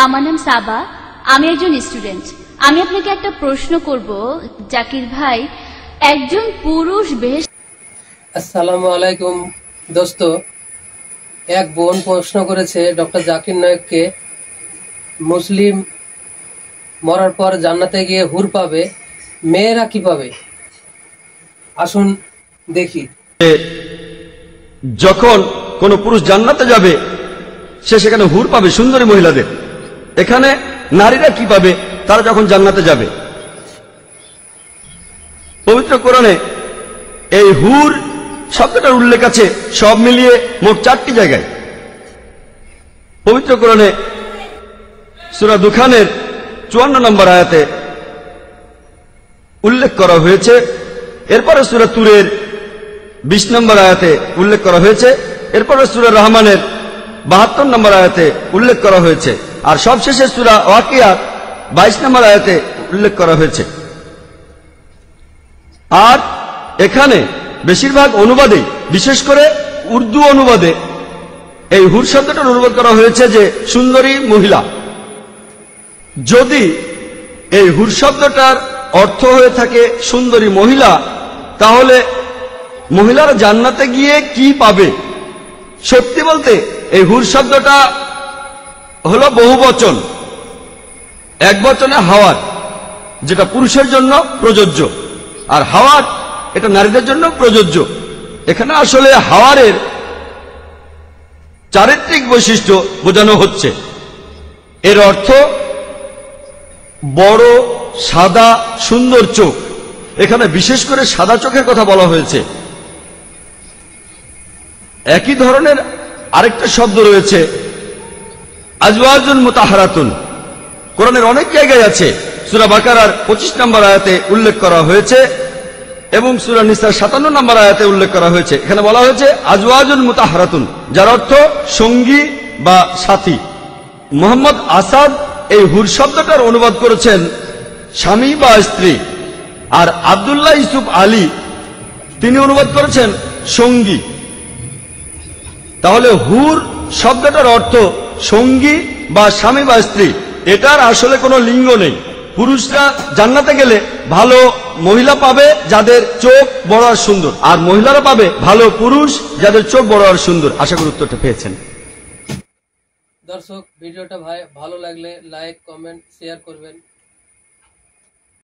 আমার নাম সাবা, আমি একজন স্টুডেন্ট। আমি আপনাকে একটা প্রশ্ন করব জাকির ভাই, একজন পুরুষ বেহেশত। আসসালামু আলাইকুম দোস্ত। এক বোন প্রশ্ন করেছে ডক্টর জাকির নায়েককে, মুসলিম মরার পর জান্নাতে গিয়ে হুর পাবে, মেয়েরা কি পাবে? আসুন দেখি। যখন কোন পুরুষ জান্নাতে যাবে সে সেখানে হুর পাবে, সুন্দরী মহিলাদের। এখানে নারীরা কি পাবে তারা যখন জান্নাতে যাবে? পবিত্র কোরআনে এই হুর শব্দটার উল্লেখ আছে সব মিলিয়ে মোট 4টি জায়গায়। পবিত্র কোরআনে সূরা দুখানের 54 নম্বর আয়াতে উল্লেখ করা হয়েছে, এরপরে সূরা তুরের 20 নম্বর আয়াতে উল্লেখ করা হয়েছে, এরপরে সূরা রহমানের 72 নম্বর আয়াতে উল্লেখ করা হয়েছে, আর সবশেষে সূরা ওয়াকিয়ার 22 নম্বর আয়াতে উল্লেখ করা হয়েছে। আর এখানে বেশিরভাগ অনুবাদে, বিশেষ করে উর্দু অনুবাদে, এই হুর শব্দটার অনুবাদ করা হয়েছে যে সুন্দরী মহিলা। যদি এই হুর শব্দটার অর্থ হয়ে থাকে সুন্দরী মহিলা, তাহলে মহিলারা জান্নাতে গিয়ে কি পাবে? সত্যি বলতে এই হুর শব্দটা হলো বহুবচন, এক বচনে হাওয়ার, যেটা পুরুষের জন্য প্রযোজ্য, আর হাওয়ার এটা নারীদের জন্য প্রযোজ্য। এখানে আসলে হাওয়ারের চারিত্রিক বৈশিষ্ট্য বোঝানো হচ্ছে। এর অর্থ বড়, সাদা, সুন্দর চোখ। এখানে বিশেষ করে সাদা চোখের কথা বলা হয়েছে। একই ধরনের আরেকটা শব্দ রয়েছে আজওয়াজুন মুতাহহারাতুন, কোরআনের অনেক জায়গায় আছে। সূরা বাকারার 25 নম্বর আয়াতে উল্লেখ করা হয়েছে এবং সূরা নিসার 57 নম্বর আয়াতে উল্লেখ করা হয়েছে। এখানে বলা হয়েছে আজওয়াজুন মুতাহহারাতুন, যার অর্থ সঙ্গী বা সাথী। মোহাম্মদ আসাদ এই হুর শব্দটার অনুবাদ করেছেন স্বামী বা স্ত্রী, আর আব্দুল্লাহ ইউসুফ আলী তিনি অনুবাদ করেছেন সঙ্গী। তাহলে হুর শব্দটার অর্থ সঙ্গী বা স্বামী বা স্ত্রী। এটার আসলে কোনো লিঙ্গ নেই। পুরুষরা জান্নাতে গেলে ভালো মহিলা পাবে যাদের চোখ বড় আর সুন্দর, আর মহিলারা পাবে ভালো পুরুষ যাদের চোখ বড় আর সুন্দর। আশা করি উত্তরটা পেয়েছেন। দর্শক, ভিডিওটা ভালো লাগলে লাইক, কমেন্ট, শেয়ার করবেন।